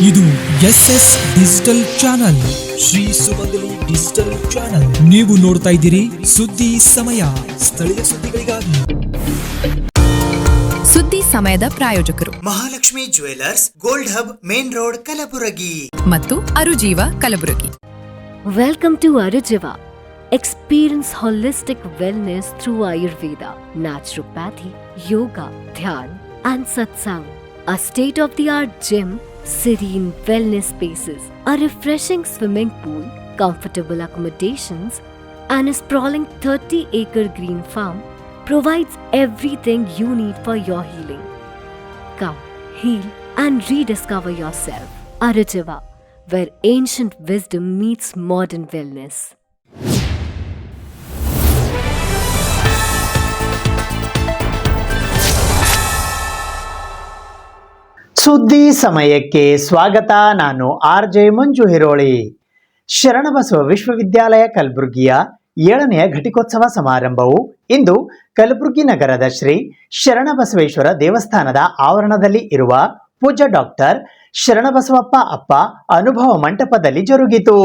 ಇದು SS digital channel, Shri ಸುಮಂಗಲಿ digital channel. ನೀವು ನೋಡ್ತಾ ಇದ್ದೀರಿ ಸುದ್ದಿ ಸಮಯ, ಸ್ಥಳೀಯ ಸುದ್ದಿಗಳಿಗಾಗಿ. ಸುದ್ದಿ ಸಮಯದ ಪ್ರಾಯೋಜಕರು Mahalakshmi jewellers, gold hub, main road, Kalaburagi ಮತ್ತು ಅರುಜೀವ Kalaburagi. Welcome to Arujiva. Experience holistic wellness through Ayurveda, naturopathy, yoga, dhyan and satsang. A state-of-the-art gym, serene wellness spaces, a refreshing swimming pool, comfortable accommodations and a sprawling 30-acre green farm provides everything you need for your healing. Come, heal and rediscover yourself. Arujiva, where ancient wisdom meets modern wellness. ಸುದ್ದಿ ಸಮಯಕ್ಕೆ ಸ್ವಾಗತ. ನಾನು RJ ಮಂಜು ಹಿರೋಳಿ. ಶರಣಬಸವ ವಿಶ್ವವಿದ್ಯಾಲಯ ಕಲಬುರಗಿಯ 7ನೇ ಘಟಿಕೋತ್ಸವ ಸಮಾರಂಭವು ಇಂದು ಕಲಬುರಗಿ ನಗರದ ಶ್ರೀ ಶರಣಬಸವೇಶ್ವರ ದೇವಸ್ಥಾನದ ಆವರಣದಲ್ಲಿ ಇರುವ ಪೂಜ್ಯ ಡಾಕ್ಟರ್ ಶರಣಬಸವಪ್ಪ ಅಪ್ಪ ಅನುಭವ ಮಂಟಪದಲ್ಲಿ ಜರುಗಿತು.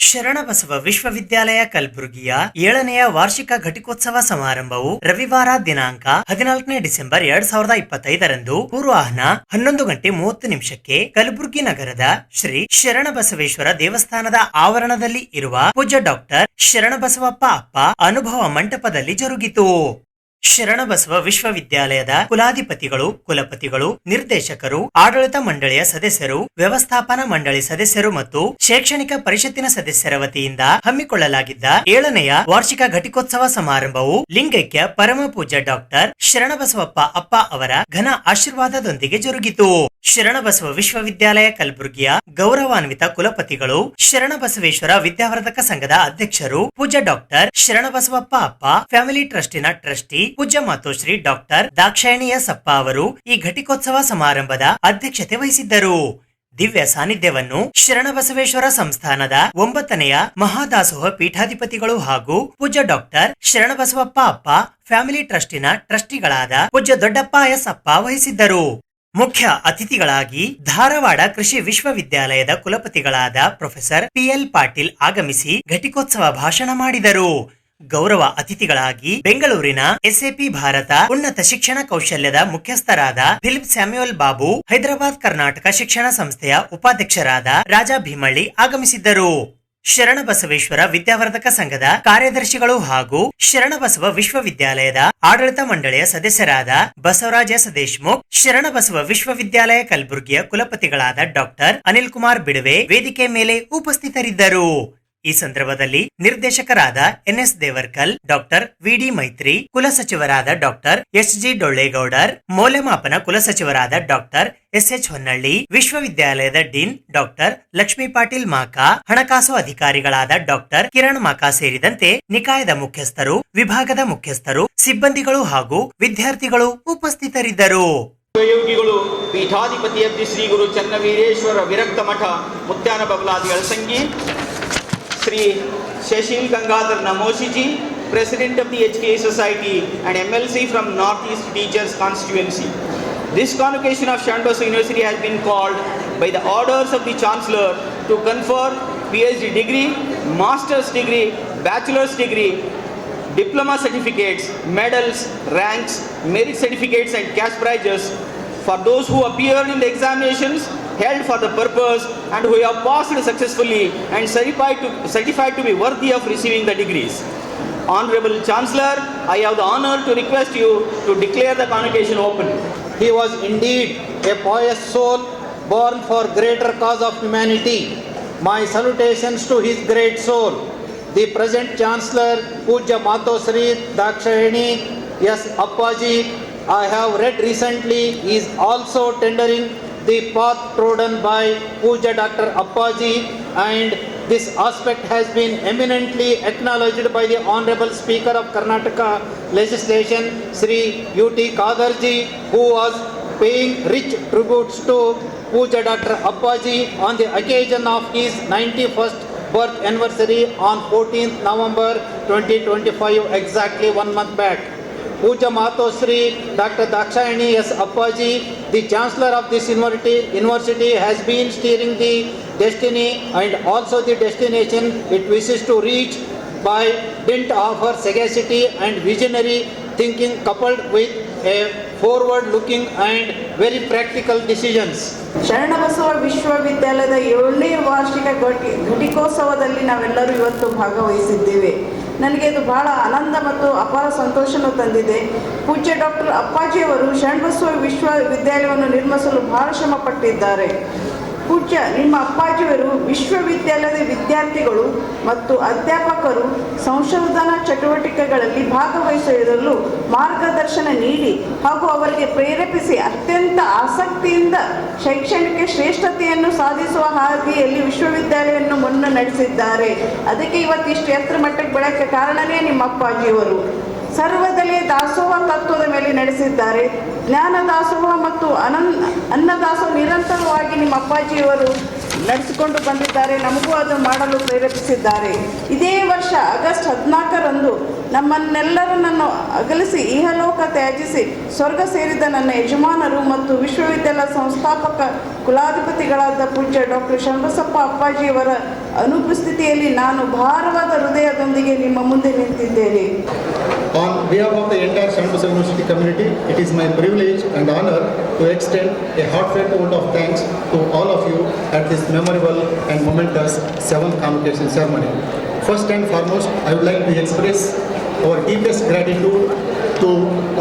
ಶರಣಬಸವ ವಿಶ್ವವಿದ್ಯಾಲಯ ಕಲಬುರಗಿಯ 7ನೇ ವಾರ್ಷಿಕ ಘಟಿಕೋತ್ಸವ ಸಮಾರಂಭವು ರವಿವಾರ ದಿನಾಂಕ 14 ಡಿಸೆಂಬರ್ 2025ರಂದು ಪೂರ್ವಾಹ್ನ 11:30 ಕಲಬುರಗಿ ನಗರದ ಶ್ರೀ ಶರಣಬಸವೇಶ್ವರ ದೇವಸ್ಥಾನದ ಆವರಣದಲ್ಲಿ ಇರುವ ಪೂಜ್ಯ ಡಾಕ್ಟರ್ ಶರಣಬಸವಪ್ಪ ಅಪ್ಪ ಅನುಭವ ಮಂಟಪದಲ್ಲಿ ಜರುಗಿತು. ಶರಣಬಸವ ವಿಶ್ವವಿದ್ಯಾಲಯದ ಕುಲಾಧಿಪತಿಗಳು, ಕುಲಪತಿಗಳು, ನಿರ್ದೇಶಕರು, ಆಡಳಿತ ಮಂಡಳಿಯ ಸದಸ್ಯರು, ವ್ಯವಸ್ಥಾಪನಾ ಮಂಡಳಿ ಸದಸ್ಯರು ಮತ್ತು ಶೈಕ್ಷಣಿಕ ಪರಿಷತ್ತಿನ ಸದಸ್ಯರ ವತಿಯಿಂದ ಹಮ್ಮಿಕೊಳ್ಳಲಾಗಿದ್ದ 7ನೇ ವಾರ್ಷಿಕ ಘಟಿಕೋತ್ಸವ ಸಮಾರಂಭವು ಲಿಂಗೈಕ್ಯ ಪರಮ ಪೂಜ್ಯ ಡಾಕ್ಟರ್ ಶರಣಬಸವಪ್ಪ ಅಪ್ಪ ಅವರ ಘನ ಆಶೀರ್ವಾದದೊಂದಿಗೆ ಜರುಗಿತು. ಶರಣಬಸವ ವಿಶ್ವವಿದ್ಯಾಲಯ ಕಲಬುರಗಿಯ ಗೌರವಾನ್ವಿತ ಕುಲಪತಿಗಳು, ಶರಣಬಸವೇಶ್ವರ ವಿದ್ಯಾವರ್ಧಕ ಸಂಘದ ಅಧ್ಯಕ್ಷರು, ಪೂಜ್ಯ ಡಾಕ್ಟರ್ ಶರಣಬಸವಪ್ಪ ಅಪ್ಪ ಫ್ಯಾಮಿಲಿ ಟ್ರಸ್ಟಿನ ಟ್ರಸ್ಟಿ ಪೂಜ್ಯ ಮಾತೋಶ್ರೀ ಡಾಕ್ಟರ್ ದಾಕ್ಷಾಯಣಿಯ ಸಪ್ಪ ಅವರು ಈ ಘಟಿಕೋತ್ಸವ ಸಮಾರಂಭದ ಅಧ್ಯಕ್ಷತೆ ವಹಿಸಿದ್ದರು. ದಿವ್ಯ ಸಾನ್ನಿಧ್ಯವನ್ನು ಶರಣಬಸವೇಶ್ವರ ಸಂಸ್ಥಾನದ 9ನೇ ಮಹಾದಾಸೋಹ ಪೀಠಾಧಿಪತಿಗಳು ಹಾಗೂ ಪೂಜ್ಯ ಡಾಕ್ಟರ್ ಶರಣಬಸವಪ್ಪ ಅಪ್ಪ ಫ್ಯಾಮಿಲಿ ಟ್ರಸ್ಟಿನ ಟ್ರಸ್ಟಿಗಳಾದ ಪೂಜ್ಯ ದೊಡ್ಡಪ್ಪ ಎಸ್ ಅಪ್ಪ ವಹಿಸಿದ್ದರು. ಮುಖ್ಯ ಅತಿಥಿಗಳಾಗಿ ಧಾರವಾಡ ಕೃಷಿ ವಿಶ್ವವಿದ್ಯಾಲಯದ ಕುಲಪತಿಗಳಾದ ಪ್ರೊಫೆಸರ್ PL ಪಾಟೀಲ್ ಆಗಮಿಸಿ ಘಟಿಕೋತ್ಸವ ಭಾಷಣ ಮಾಡಿದರು. ಗೌರವ ಅತಿಥಿಗಳಾಗಿ ಬೆಂಗಳೂರಿನ SAP ಭಾರತ ಉನ್ನತ ಶಿಕ್ಷಣ ಕೌಶಲ್ಯದ ಮುಖ್ಯಸ್ಥರಾದ ಫಿಲಿಪ್ ಸ್ಯಾಮ್ಯುಯಲ್ ಬಾಬು, ಹೈದರಾಬಾದ್ ಕರ್ನಾಟಕ ಶಿಕ್ಷಣ ಸಂಸ್ಥೆಯ ಉಪಾಧ್ಯಕ್ಷರಾದ ರಾಜಾ ಭೀಮಳ್ಳಿ ಆಗಮಿಸಿದ್ದರು. ಶರಣಬಸವೇಶ್ವರ ವಿದ್ಯಾವರ್ಧಕ ಸಂಘದ ಕಾರ್ಯದರ್ಶಿಗಳು ಹಾಗೂ ಶರಣಬಸವ ವಿಶ್ವವಿದ್ಯಾಲಯದ ಆಡಳಿತ ಮಂಡಳಿಯ ಸದಸ್ಯರಾದ ಬಸವರಾಜ ಎಸ್ ದೇಶಮುಖ್, ಶರಣಬಸವ ವಿಶ್ವವಿದ್ಯಾಲಯ ಕಲಬುರಗಿಯ ಕುಲಪತಿಗಳಾದ ಡಾಕ್ಟರ್ ಅನಿಲ್ ಕುಮಾರ್ ಬಿಡವೆ ವೇದಿಕೆ ಮೇಲೆ ಉಪಸ್ಥಿತರಿದ್ದರು. ಈ ಸಂದರ್ಭದಲ್ಲಿ ನಿರ್ದೇಶಕರಾದ NS ದೇವರ್ಕಲ್, ಡಾಕ್ಟರ್ VD ಮೈತ್ರಿ, ಕುಲಸಚಿವರಾದ ಡಾಕ್ಟರ್ SG ಡೊಳ್ಳೇಗೌಡರ್, ಮೌಲ್ಯಮಾಪನ ಕುಲಸಚಿವರಾದ ಡಾಕ್ಟರ್ SH ಹೊನ್ನಳ್ಳಿ, ವಿಶ್ವವಿದ್ಯಾಲಯದ ಡೀನ್ ಡಾಕ್ಟರ್ ಲಕ್ಷ್ಮೀ ಪಾಟೀಲ್ ಮಾಕಾ, ಹಣಕಾಸು ಅಧಿಕಾರಿಗಳಾದ ಡಾಕ್ಟರ್ ಕಿರಣ್ ಮಾಕಾ ಸೇರಿದಂತೆ ನಿಕಾಯದ ಮುಖ್ಯಸ್ಥರು, ವಿಭಾಗದ ಮುಖ್ಯಸ್ಥರು, ಸಿಬ್ಬಂದಿಗಳು ಹಾಗೂ ವಿದ್ಯಾರ್ಥಿಗಳು ಉಪಸ್ಥಿತರಿದ್ದರು. ಯೋಗಿಗಳು ಪೀಠಾಧಿಪತಿಯದ್ದಿ ಶ್ರೀ ಗುರು ಚನ್ನವೀರೇಶ್ವರ ವಿರಕ್ತ ಮಠ ಮುತ್ಯಾನ Babaladi ಅಳಸಂಗಿ, Sri Shashil Gangadhar Namoshi ji, President of the HKA Society and MLC from Northeast Teachers Constituency. This convocation of Shरणबसव University has been called by the orders of the Chancellor to confer PhD degree, Master's degree, Bachelor's degree, Diploma certificates, medals, ranks, merit certificates and cash prizes for those who appeared in the examinations held for the purpose and who have passed successfully and certified to be worthy of receiving the degrees. Honorable Chancellor, I have the honor to request you to declare the convocation open. He was indeed a pious soul born for greater cause of humanity. My salutations to his great soul. The present Chancellor, Pujya Matosri Dakshayani S. Appaji, I have read recently, is also tendering the path trodden by Pujya Dr. Appaji, and this aspect has been eminently acknowledged by the Honorable Speaker of Karnataka Legislation, Sri UT Kadarji, who was paying rich tributes to Pujya Dr. Appaji on the occasion of his 91st birth anniversary on 14th November 2025, exactly 1 month back. Puja Matosri Dr. Dakshayani S. Appaji, the Chancellor of this university, has been steering the destiny and also the destination it wishes to reach by dint of her sagacity and visionary thinking coupled with a forward-looking and very practical decisions. Sharanabasava ವಿಶ್ವವಿದ್ಯಾಲಯದ 7ನೇ ವಾರ್ಷಿಕ ಘಟಿಕೋತ್ಸವದಲ್ಲಿ ನಾವೆಲ್ಲರೂ ಇವತ್ತು ಭಾಗವಹಿಸಿದ್ದೇವೆ. ನನಗೆ ಇದು ಬಹಳ ಆನಂದ ಮತ್ತು ಅಪಾರ ಸಂತೋಷವನ್ನು ತಂದಿದೆ. ಪೂಜ್ಯ ಡಾಕ್ಟರ್ ಅಪ್ಪಾಜಿಯವರು ಶರಣಬಸವ ವಿಶ್ವವಿದ್ಯಾಲಯವನ್ನು ನಿರ್ಮಿಸಲು ಬಹಳ ಶ್ರಮ ಪಟ್ಟಿದ್ದಾರೆ. ಪೂಜ್ಯ ನಿಮ್ಮ ಅಪ್ಪಾಜಿಯವರು ವಿಶ್ವವಿದ್ಯಾಲಯದ ವಿದ್ಯಾರ್ಥಿಗಳು ಮತ್ತು ಅಧ್ಯಾಪಕರು ಸಂಶೋಧನಾ ಚಟುವಟಿಕೆಗಳಲ್ಲಿ ಭಾಗವಹಿಸುವುದರಲ್ಲೂ ಮಾರ್ಗದರ್ಶನ ನೀಡಿ ಹಾಗೂ ಅವರಿಗೆ ಪ್ರೇರೇಪಿಸಿ ಅತ್ಯಂತ ಆಸಕ್ತಿಯಿಂದ ಶೈಕ್ಷಣಿಕ ಶ್ರೇಷ್ಠತೆಯನ್ನು ಸಾಧಿಸುವ ಹಾದಿಯಲ್ಲಿ ವಿಶ್ವವಿದ್ಯಾಲಯವನ್ನು ಮುನ್ನಡೆಸಿದ್ದಾರೆ. ಅದಕ್ಕೆ ಇವತ್ತು ಇಷ್ಟು ಎತ್ತರ ಮಟ್ಟಕ್ಕೆ ಬೆಳೆಯಕ್ಕೆ ಕಾರಣನೇ ನಿಮ್ಮ ಅಪ್ಪಾಜಿಯವರು. ಸರ್ವದಲ್ಲೇ ದಾಸೋಹ ತತ್ವದ ಮೇಲೆ ನಡೆಸಿದ್ದಾರೆ. ಜ್ಞಾನ ದಾಸೋಹ ಮತ್ತು ಅನ್ನದಾಸೋಹ ನಿರಂತರವಾಗಿ ನಿಮ್ಮ ಅಪ್ಪಾಜಿಯವರು ನಡೆಸಿಕೊಂಡು ಬಂದಿದ್ದಾರೆ. ನಮಗೂ ಅದನ್ನು ಮಾಡಲು ಪ್ರೇರೇಪಿಸಿದ್ದಾರೆ. ಇದೇ ವರ್ಷ ಆಗಸ್ಟ್ 14ರಂದು ನಮ್ಮನ್ನೆಲ್ಲರನ್ನು ಅಗಲಿಸಿ ಇಹಲೋಕ ತ್ಯಾಜಿಸಿ ಸ್ವರ್ಗ ಸೇರಿದ ನನ್ನ ಯಜಮಾನರು ಮತ್ತು ವಿಶ್ವವಿದ್ಯಾಲಯ ಸಂಸ್ಥಾಪಕ ಕುಲಾಧಿಪತಿಗಳಾದ ಪೂಜ್ಯ ಡಾಕ್ಟರ್ ಶರಣಬಸಪ್ಪ ಅಪ್ಪಾಜಿಯವರ ಅನುಪಸ್ಥಿತಿಯಲ್ಲಿ ನಾನು ಭಾರವಾದ ಹೃದಯದೊಂದಿಗೆ ನಿಮ್ಮ ಮುಂದೆ ನಿಂತಿದ್ದೇನೆ. On behalf of the entire Shanabasava University community, it is my privilege and honor to extend a heartfelt vote of thanks to all of you at this memorable and momentous 7th convocation ceremony. First and foremost, I would like to express our deepest gratitude to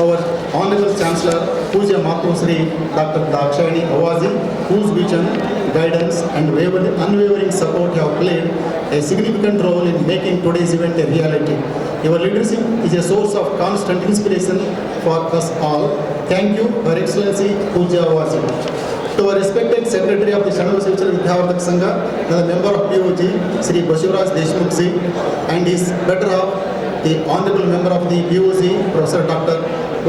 our Honorable Chancellor, Puja Matosri Dr. Dakshayani Appaji, whose vision, guidance and unwavering support have played a significant role in making today's event a reality. Your leadership is a source of constant inspiration for us all. Thank you, Her Excellency Puja Appaji. To our respected Secretary of the Shanabasava Vidyavardhak Sangha, the member of POG, Sri Bashiraj Deshmukh Ji, and his better half, the Honorable Member of the POG, Professor Dr.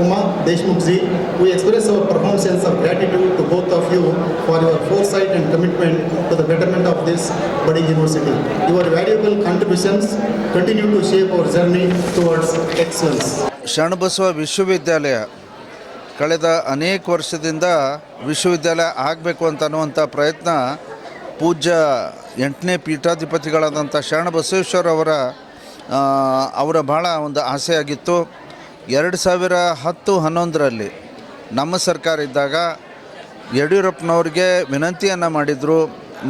Uma Deshmukh Ji, we express our profound sense of gratitude to both of you for your foresight and commitment to the betterment of this budding university. Your valuable contributions continue to shape our journey towards excellence. Sharanabasava ವಿಶ್ವವಿದ್ಯಾಲಯ ಕಳೆದ ಅನೇಕ ವರ್ಷದಿಂದ ವಿಶ್ವವಿದ್ಯಾಲಯ ಆಗಬೇಕು ಅಂತ ಅನ್ನುವಂಥ ಪ್ರಯತ್ನ ಪೂಜ್ಯ 8ನೇ ಪೀಠಾಧಿಪತಿಗಳಾದಂಥ ಶರಣಬಸವೇಶ್ವರ ಅವರ ಬಹಳ ಒಂದು ಆಸೆಯಾಗಿತ್ತು. 2010-11ರಲ್ಲಿ ನಮ್ಮ ಸರ್ಕಾರ ಇದ್ದಾಗ ಯಡಿಯೂರಪ್ಪನವ್ರಿಗೆ ವಿನಂತಿಯನ್ನು ಮಾಡಿದರು,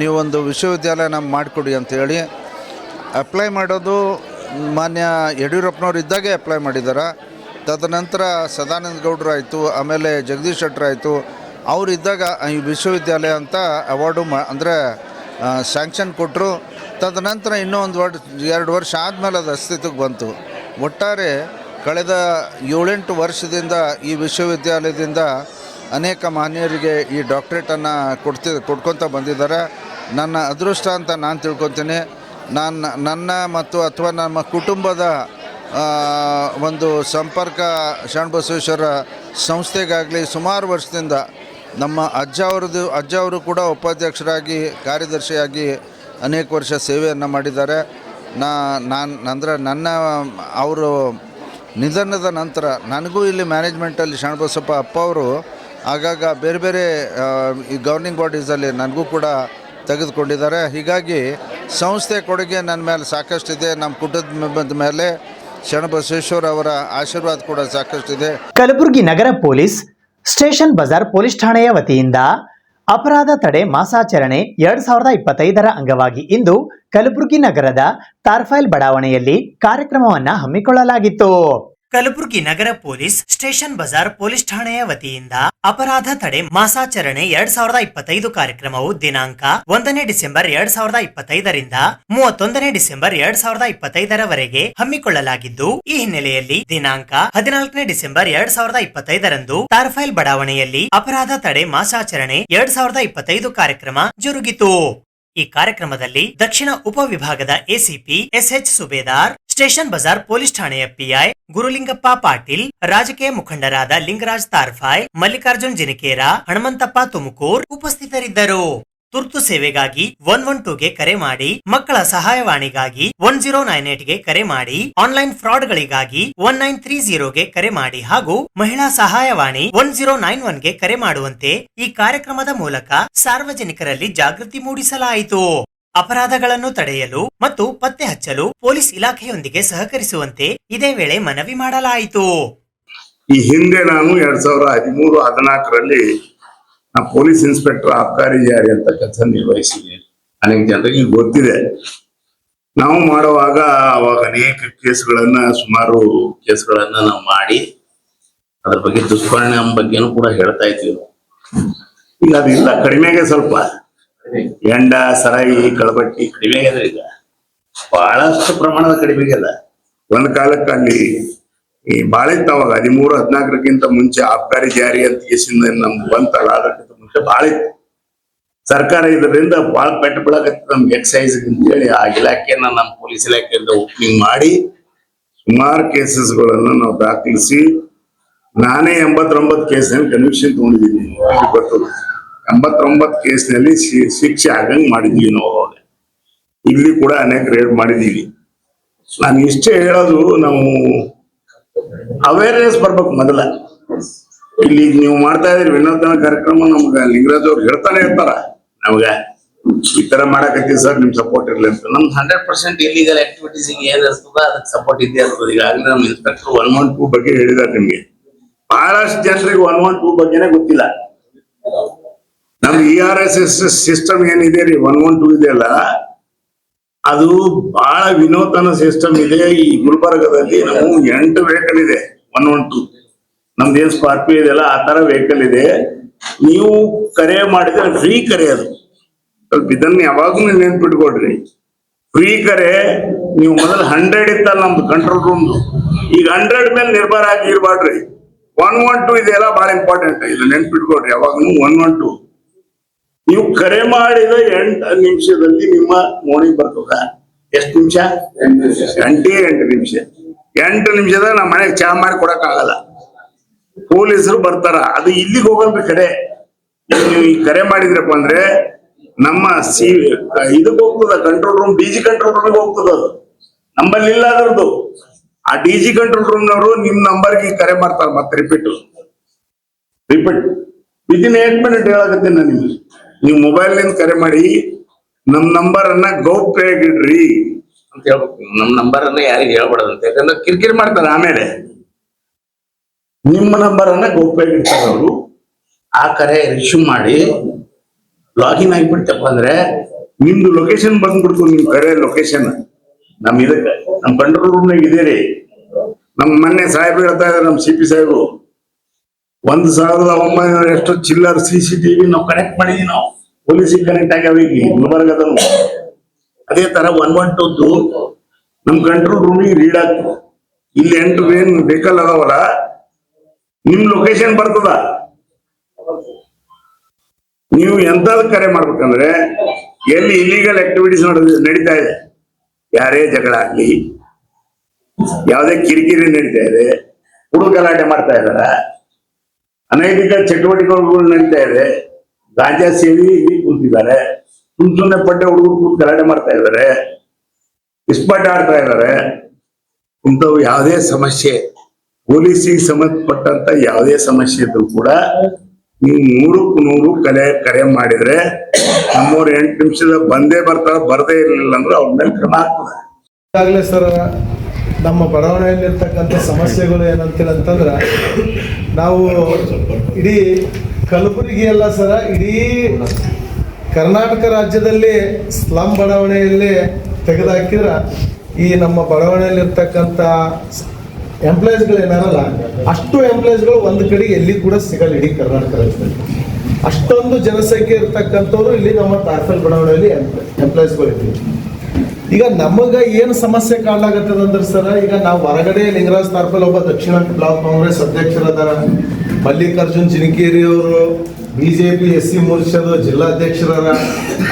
ನೀವೊಂದು ವಿಶ್ವವಿದ್ಯಾಲಯ ನಮ್ಗೆ ಮಾಡಿಕೊಡಿ ಅಂಥೇಳಿ. ಅಪ್ಲೈ ಮಾಡೋದು ಮಾನ್ಯ ಯಡಿಯೂರಪ್ಪನವ್ರು ಇದ್ದಾಗೆ ಅಪ್ಲೈ ಮಾಡಿದ್ದಾರೆ. ತದನಂತರ ಸದಾನಂದ ಗೌಡರು ಆಯಿತು, ಆಮೇಲೆ ಜಗದೀಶ್ ಶೆಟ್ಟರ್ ಆಯಿತು. ಅವರಿದ್ದಾಗ ಈ ವಿಶ್ವವಿದ್ಯಾಲಯ ಅಂತ ಅವಾರ್ಡು ಅಂದರೆ ಸ್ಯಾಂಕ್ಷನ್ ಕೊಟ್ಟರು. ತದನಂತರ ಇನ್ನೂ 2 ವರ್ಷ ಆದಮೇಲೆ ಅದು ಅಸ್ತಿತ್ವಕ್ಕೆ ಬಂತು. ಒಟ್ಟಾರೆ ಕಳೆದ 7-8 ವರ್ಷದಿಂದ ಈ ವಿಶ್ವವಿದ್ಯಾಲಯದಿಂದ ಅನೇಕ ಮಾನ್ಯರಿಗೆ ಈ ಡಾಕ್ಟ್ರೇಟನ್ನು ಕೊಡ್ಕೊತ ಬಂದಿದ್ದಾರೆ. ನನ್ನ ಅದೃಷ್ಟ ಅಂತ ನಾನು ತಿಳ್ಕೊತೀನಿ. ನನ್ನ ಮತ್ತು ಅಥವಾ ನಮ್ಮ ಕುಟುಂಬದ ಒಂದು ಸಂಪರ್ಕ ಶರಣಬಸವೇಶ್ವರ ಸಂಸ್ಥೆಗಾಗಲಿ ಸುಮಾರು ವರ್ಷದಿಂದ ನಮ್ಮ ಅಜ್ಜ ಅವರು ಕೂಡ ಉಪಾಧ್ಯಕ್ಷರಾಗಿ ಕಾರ್ಯದರ್ಶಿಯಾಗಿ ಅನೇಕ ವರ್ಷ ಸೇವೆಯನ್ನು ಮಾಡಿದ್ದಾರೆ. ನನ್ನ ಅವರು ನಿಧನದ ನಂತರ ನನಗೂ ಇಲ್ಲಿ ಮ್ಯಾನೇಜ್ಮೆಂಟಲ್ಲಿ ಶರಣಬಸಪ್ಪ ಅಪ್ಪ ಅವರು ಆಗಾಗ ಬೇರೆ ಬೇರೆ ಈ ಗವರ್ನಿಂಗ್ ಬಾಡೀಸಲ್ಲಿ ನನಗೂ ಕೂಡ ತೆಗೆದುಕೊಂಡಿದ್ದಾರೆ. ಹೀಗಾಗಿ ಸಂಸ್ಥೆ ಕೊಡುಗೆ ನನ್ನ ಮೇಲೆ ಸಾಕಷ್ಟಿದೆ. ನಮ್ಮ ಕುಟುಂಬದ ಮೇಲೆ ಶರಣಬಸವೇಶ್ವರ ಅವರ ಆಶೀರ್ವಾದ ಕೂಡ ಸಾಕಷ್ಟಿದೆ. ಕಲಬುರಗಿ ನಗರ ಪೊಲೀಸ್ ಸ್ಟೇಷನ್ ಬಜಾರ್ ಪೊಲೀಸ್ ಠಾಣೆಯ ವತಿಯಿಂದ ಅಪರಾಧ ತಡೆ ಮಾಸಾಚರಣೆ 2025ರ ಅಂಗವಾಗಿ ಇಂದು ಕಲಬುರಗಿ ನಗರದ ತಾರ್ಫೈಲ್ ಬಡಾವಣೆಯಲ್ಲಿ ಕಾರ್ಯಕ್ರಮವನ್ನು ಹಮ್ಮಿಕೊಳ್ಳಲಾಗಿತ್ತು. ಕಲಬುರಗಿ ನಗರ ಪೊಲೀಸ್ ಸ್ಟೇಷನ್ ಬಜಾರ್ ಪೊಲೀಸ್ ಠಾಣೆಯ ವತಿಯಿಂದ ಅಪರಾಧ ತಡೆ ಮಾಸಾಚರಣೆ 2025 ಕಾರ್ಯಕ್ರಮವು ದಿನಾಂಕ 1ನೇ ಡಿಸೆಂಬರ್ 2025ರಿಂದ 31ನೇ ಡಿಸೆಂಬರ್ 2025ರವರೆಗೆ ಹಮ್ಮಿಕೊಳ್ಳಲಾಗಿದ್ದು, ಈ ಹಿನ್ನೆಲೆಯಲ್ಲಿ ದಿನಾಂಕ 14ನೇ ಡಿಸೆಂಬರ್ 2025ರಂದು ತಾರ್ಫೈಲ್ ಬಡಾವಣೆಯಲ್ಲಿ ಅಪರಾಧ ತಡೆ ಮಾಸಾಚರಣೆ 2025 ಕಾರ್ಯಕ್ರಮ ಜರುಗಿತು. ಈ ಕಾರ್ಯಕ್ರಮದಲ್ಲಿ ದಕ್ಷಿಣ ಉಪವಿಭಾಗದ ಎಸಿಪಿ ಎಸ್ಎಚ್ ಸುಬೇದಾರ್, ಸ್ಟೇಷನ್ ಬಜಾರ್ ಪೊಲೀಸ್ ಠಾಣೆಯ ಪಿಐ ಗುರುಲಿಂಗಪ್ಪ ಪಾಟೀಲ್, ರಾಜಕೀಯ ಮುಖಂಡರಾದ ಲಿಂಗರಾಜ್ ತಾರ್ಫಾಯ್, ಮಲ್ಲಿಕಾರ್ಜುನ್ ಜಿನಿಕೇರ, ಹನುಮಂತಪ್ಪ ತುಮಕೂರ್ ಉಪಸ್ಥಿತರಿದ್ದರು. ತುರ್ತು ಸೇವೆಗಾಗಿ 112ಗೆ ಕರೆ ಮಾಡಿ, ಮಕ್ಕಳ ಸಹಾಯವಾಣಿಗಾಗಿ 1098ಗೆ ಕರೆ ಮಾಡಿ, ಆನ್ಲೈನ್ ಫ್ರಾಡ್ಗಳಿಗಾಗಿ 1930ಗೆ ಕರೆ ಮಾಡಿ ಹಾಗೂ ಮಹಿಳಾ ಸಹಾಯವಾಣಿ 1091ಗೆ ಕರೆ ಮಾಡುವಂತೆ ಈ ಕಾರ್ಯಕ್ರಮದ ಮೂಲಕ ಸಾರ್ವಜನಿಕರಲ್ಲಿ ಜಾಗೃತಿ ಮೂಡಿಸಲಾಯಿತು. ಅಪರಾಧಗಳನ್ನು ತಡೆಯಲು ಮತ್ತು ಪತ್ತೆ ಹಚ್ಚಲು ಪೊಲೀಸ್ ಇಲಾಖೆಯೊಂದಿಗೆ ಸಹಕರಿಸುವಂತೆ ಇದೇ ವೇಳೆ ಮನವಿ ಮಾಡಲಾಯಿತು. ಈ ಹಿಂದೆ ನಾನು 2013-14ರಲ್ಲಿ ಪೊಲೀಸ್ ಇನ್ಸ್ಪೆಕ್ಟರ್ ಆಬಕಾರಿ ಜಾರಿ ಅಂತ ಕೆಲಸ ನಿರ್ವಹಿಸಿದ್ದೀನಿ. ಅನೇಕ ಜನರಿಗೆ ಗೊತ್ತಿದೆ. ನಾವು ಮಾಡುವಾಗ ಅವಾಗ ಅನೇಕ ಸುಮಾರು ಕೇಸ್ಗಳನ್ನ ನಾವು ಮಾಡಿ ಅದ್ರ ಬಗ್ಗೆ ದುಷ್ಪರಿಣಾಮ ಬಗ್ಗೆನೂ ಕೂಡ ಹೇಳ್ತಾ ಇದ್ದೀವಿ. ಈಗ ಅದೆಲ್ಲ ಕಡಿಮೆಗೆ, ಸ್ವಲ್ಪ ಎಂಡ ಸರಾಯಿ ಕಳಬಟ್ಟಿ ಕಡಿಮೆಗೆ ಅದ. ಈಗ ಬಹಳಷ್ಟು ಪ್ರಮಾಣದ ಕಡಿಮೆಗೆ ಅದ. ಒಂದ್ ಕಾಲಕ್ಕೆ ಅಲ್ಲಿ ಈ ಬಾಳಿತ್ತು ಅವಾಗ 13-14ಕ್ಕಿಂತ ಮುಂಚೆ ಆಬಕಾರಿ ಜಾರಿ ಅಂತ ಕೇಸಿಂದ ನಮ್ಗೆ ಬಂತಲ್ಲ, ಅದಕ್ಕಿಂತ ಮುಂಚೆ ಬಾಳಿತ್ತು. ಸರ್ಕಾರ ಇದರಿಂದ ಬಹಳ ಪೆಟ್ಟು ಬೀಳಕತ್ತ ನಮ್ಗೆ ಎಕ್ಸೈಸ್ ಅಂತೇಳಿ ಆ ಇಲಾಖೆಯನ್ನ ನಮ್ಮ ಪೊಲೀಸ್ ಇಲಾಖೆಯಿಂದ ಓಪನಿಂಗ್ ಮಾಡಿ ಸುಮಾರು ಕೇಸಸ್ಗಳನ್ನ ನಾವು ದಾಖಲಿಸಿ, ನಾನೇ 89 ಕೇಸ್ನಲ್ಲಿ ಕನ್ವಿಕ್ಷನ್ ತಗೊಂಡಿದ್ದೀನಿ. ಗೊತ್ತು, 89 ಕೇಸ್ನಲ್ಲಿ ಶಿಕ್ಷೆ ಆಗಂಗ್ ಮಾಡಿದೀವಿ ನಾವು. ಅವಾಗ ಇಲ್ಲಿ ಕೂಡ ಅನೇಕ ರೇಡ್ ಮಾಡಿದೀವಿ. ನಾನು ಇಷ್ಟೇ ಹೇಳೋದು, ನಾವು ಅವೇರ್ನೆಸ್ ಬರ್ಬೇಕು ಮೊದಲ. ಇಲ್ಲಿ ನೀವು ಮಾಡ್ತಾ ಇದ್ರಿ ವಿನೋದನ ಕಾರ್ಯಕ್ರಮ, ನಮ್ಗ ಲಿಂಗರಾಜ್ ಅವ್ರು ಹೇಳ್ತಾನೆ ಇರ್ತಾರ ನಮ್ಗ ಈ ತರ ಮಾಡಕತ್ತೀವಿ ಸರ್, ನಿಮ್ ಸಪೋರ್ಟ್ ಇರ್ಲಿ ಅಂತ. ನಮ್ದು 100% ಇಲ್ಲಿಗಲ್ ಆಕ್ಟಿವಿಟೀಸ್ ಏನ್ ಇರ್ತದ ಅದಕ್ಕೆ ಸಪೋರ್ಟ್ ಇದ್ದೇ ಇರ್ತದೆ. ಈಗಾಗಲೇ ನಮ್ಮ ಇನ್ಸ್ಪೆಕ್ಟರ್ 112 ಬಗ್ಗೆ ಹೇಳಿದಾರೆ ನಿಮ್ಗೆ. ಬಹಳಷ್ಟು ಜನರಿಗೆ 112 ಬಗ್ಗೆನೇ ಗೊತ್ತಿಲ್ಲ. ನಮ್ದು ERSS ಸಿಸ್ಟಮ್ ಏನಿದೆ ರೀ, 112 ಇದೆಯಲ್ಲ, ಅದು ಬಹಳ ವಿನೂತನ ಸಿಸ್ಟಮ್ ಇದೆ. ಈ ಗುಲ್ಬರ್ಗದಲ್ಲಿ ನಾವು 8 ವೆಹಿಕಲ್ ಇದೆ 112. ನಮ್ದೇನ್ ಸ್ಕಾರ್ಪಿಯೋ ಇದೆಯಲ್ಲ ಆ ತರ ವೆಹಿಕಲ್ ಇದೆ. ನೀವು ಕರೆ ಮಾಡಿದ್ರೆ ಫ್ರೀ ಕರೆ. ಅದು ಸ್ವಲ್ಪ ಇದನ್ನ ಯಾವಾಗ್ಲೂ ನೆನ್ಪಿಟ್ಕೊಡ್ರಿ. ಫ್ರೀ ಕರೆ. ನೀವು ಮೊದಲು 100 ಇತ್ತಲ್ಲ ನಮ್ದು ಕಂಟ್ರೋಲ್ ರೂಮ್, ಈಗ 100 ಮೇಲೆ ನಿರ್ಭರ ಆಗಿ ಇರ್ಬಾಡ್ರಿ. 112 ಇದೆಯಲ್ಲ ಬಹಳ ಇಂಪಾರ್ಟೆಂಟ್. ಇದು ನೆನ್ಪಿಟ್ಕೊಡ್ರಿ ಯಾವಾಗ್ಲೂ. 112 ನೀವು ಕರೆ ಮಾಡಿದ 8 ನಿಮಿಷದಲ್ಲಿ ನಿಮ್ಮ ಮೋರ್ನಿಂಗ್ ಬರ್ತದ. ಎಷ್ಟು ನಿಮಿಷ? 8 ನಿಮಿಷ. 8 ನಿಮಿಷದಾಗ ನಮ್ಮ ಮನೆಗೆ ಚಹಾ ಮಾಡಿ ಕೊಡಕ್ ಆಗಲ್ಲ. ಪೊಲೀಸರು ಬರ್ತಾರ. ಅದು ಇಲ್ಲಿಗೆ ಹೋಗಲ್ರಿ ಕರೆ. ನೀವು ಈ ಕರೆ ಮಾಡಿದ್ರಪ್ಪ ಅಂದ್ರೆ ನಮ್ಮ ಇದಕ್ಕೆ ಹೋಗ್ತದ, ಕಂಟ್ರೋಲ್ ರೂಮ್, DG ಕಂಟ್ರೋಲ್ ರೂಮ್ಗೆ ಹೋಗ್ತದ. ಅದು ನಂಬಲ್ಲಿ ಇಲ್ಲ ಅದ್ರದ್ದು. ಆ DG ಕಂಟ್ರೋಲ್ ರೂಮ್ನವರು ನಿಮ್ ನಂಬರ್ಗೆ ಕರೆ ಮಾಡ್ತಾರ. ಮತ್ತೆ ರಿಪೀಟ್ ವಿದಿನ್ 8 ಮಿನಿಟ್ ಹೇಳಕತ್ತೀನಿ ನಾನು ನಿಮ್ಗೆ. ನೀವು ಮೊಬೈಲ್ ನಿಂದ ಕರೆ ಮಾಡಿ ನಮ್ ನಂಬರ್ ಅನ್ನ ಗೌಪ್ಯವಾಗಿಡ್ರಿ ಅಂತ ಹೇಳ್ಬೇಕು. ನಮ್ ನಂಬರ್ ಅನ್ನ ಯಾರಿಗೆ ಹೇಳ್ಬಾರ್ದಂತ, ಯಾಕಂದ್ರೆ ಕಿರಿಕಿರಿ ಮಾಡ್ತಾರೆ. ಆಮೇಲೆ ನಿಮ್ಮ ನಂಬರ್ ಅನ್ನ ಗೌಪ್ಯವಾಗಿಡ್ತಾರೆ ಅವರು. ಆ ಕರೆ ರಿಸೀವ್ ಮಾಡಿ ಲಾಗಿನ್ ಆಗಿಬಿಡ್ತಪ್ಪ ಅಂದ್ರೆ ನಿಮ್ದು ಲೊಕೇಶನ್ ಬಂದ್ಬಿಡ್ತು. ನಿಮ್ ಕರೆ ಲೊಕೇಶನ್ ನಮ್ ಇದಕ್ಕೆ ನಮ್ ಕಂಟ್ರೋಲ್ ರೂಮ್ನಾಗ ಇದೀರಿ. ನಮ್ ಮೊನ್ನೆ ಸಾಹೇಬ್ರು ಹೇಳ್ತಾ ಇದಾರೆ, ನಮ್ CP ಸಾಹೇಬ್ರು 1900 ಎಷ್ಟು ಚಿಲ್ಲರ್ CCTV ನಾವು ಕನೆಕ್ಟ್ ಮಾಡಿದೀವಿ. ನಾವು ಪೊಲೀಸಿಗೆ ಕನೆಕ್ಟ್ ಆಗ್ಯಾವ ಈಗ ಗುಲ್ಬರ್ಗದನು. ಅದೇ ತರ 112 ನಮ್ ಕಂಟ್ರೋಲ್ ರೂಮಿಗೆ ರೀಡ್ ಆಗ್ತದೆ. ಇಲ್ಲಿ 8 ಏನ್ ವೆಹಿಕಲ್ ಅದಾವಲ್ಲ, ನಿಮ್ ಲೊಕೇಶನ್ ಬರ್ತದ. ನೀವು ಎಂತಾದ್ರು ಕರೆ ಮಾಡ್ಬೇಕಂದ್ರೆ ಎಲ್ಲಿ ಇಲ್ಲಿಗಲ್ ಆಕ್ಟಿವಿಟೀಸ್ ನಡೀತಾ ಇದೆ, ಯಾರೇ ಜಗಳ ಆಗ್ಲಿ, ಯಾವುದೇ ಕಿರಿಕಿರಿ ನಡೀತಾ ಇದೆ, ಹುಡುಗ ಗಲಾಟೆ ಮಾಡ್ತಾ ಇದಾರ, ಅನೈತಿಕ ಚಟುವಟಿಕೆಗಳು ನಡೀತಾ ಇದೆ, ಗಾಂಜಾ ಸೇರಿ ಇಲ್ಲಿ ಕೂತಿದ್ದಾರೆ, ಸುಮ್ಮನೆ ಪಡ್ಡೆ ಹುಡುಗರು ಕೂತು ಗಲಾಟೆ ಮಾಡ್ತಾ ಇದ್ದಾರೆ, ಇಸ್ಪಾಟ್ ಆಡ್ತಾ ಇದ್ದಾರೆ. ಇಂಥವು ಯಾವುದೇ ಸಮಸ್ಯೆ, ಪೊಲೀಸಿಗೆ ಸಂಬಂಧಪಟ್ಟಂತ ಯಾವುದೇ ಸಮಸ್ಯೆ ಇದ್ರು ಕೂಡ ನೀವು 100ಕ್ಕೆ 100 ಕರೆ ಮಾಡಿದ್ರೆ ನಮ್ಮವ್ರು 8 ನಿಮಿಷದ ಬಂದೇ ಬರ್ತಾರ. ಬರದೇ ಇರಲಿಲ್ಲ ಅಂದ್ರೆ ಅವ್ರ ಮೇಲೆ ಕ್ರಮ ಆಗ್ತದೆ. ಈಗಾಗಲೇ ಸರ್ ನಮ್ಮ ಬಡಾವಣೆಯಲ್ಲಿರ್ತಕ್ಕಂಥ ಸಮಸ್ಯೆಗಳು ಏನಂತಂದ್ರೆ, ನಾವು ಇಡೀ ಕಲಬುರಗಿ ಅಲ್ಲ ಸರ, ಇಡೀ ಕರ್ನಾಟಕ ರಾಜ್ಯದಲ್ಲಿ ಸ್ಲಮ್ ಬಡಾವಣೆಯಲ್ಲಿ ತೆಗೆದುಹಾಕಿದ್ರೆ ಈ ನಮ್ಮ ಬಡಾವಣೆಯಲ್ಲಿರ್ತಕ್ಕಂಥ ಎಂಪ್ಲಾಯೀಸ್ಗಳು ಏನಾರಲ್ಲ, ಅಷ್ಟು ಎಂಪ್ಲಾಯೀಸ್ಗಳು ಒಂದು ಕಡೆ ಎಲ್ಲಿ ಕೂಡ ಸಿಗಲ್ಲ ಇಡೀ ಕರ್ನಾಟಕ ರಾಜ್ಯದಲ್ಲಿ. ಅಷ್ಟೊಂದು ಜನಸಂಖ್ಯೆ ಇರ್ತಕ್ಕಂಥವ್ರು ಇಲ್ಲಿ ನಮ್ಮ ತಾರ್ಫಲ್ ಬಡಾವಣೆಯಲ್ಲಿ ಎಂಪ್ಲಾಯೀಸ್ಗಳಿದ್ದೀವಿ. ಈಗ ನಮಗೆ ಏನು ಸಮಸ್ಯೆ ಕಾಣಲಾಗತ್ತದ ಅಂದ್ರೆ ಸರ್, ಈಗ ನಾವು ಹೊರಗಡೆ ಲಿಂಗರಾಜ್ ತಾರ್ಫಲ್ ಒಬ್ಬ ದಕ್ಷಿಣ ಬ್ಲಾಕ್ ಕಾಂಗ್ರೆಸ್ ಅಧ್ಯಕ್ಷರಾದಾರ, ಮಲ್ಲಿಕಾರ್ಜುನ್ ಜಿನಕೇರಿ ಅವರು BJP SC ಮೋರ್ಚಾದ ಜಿಲ್ಲಾಧ್ಯಕ್ಷರಾರ,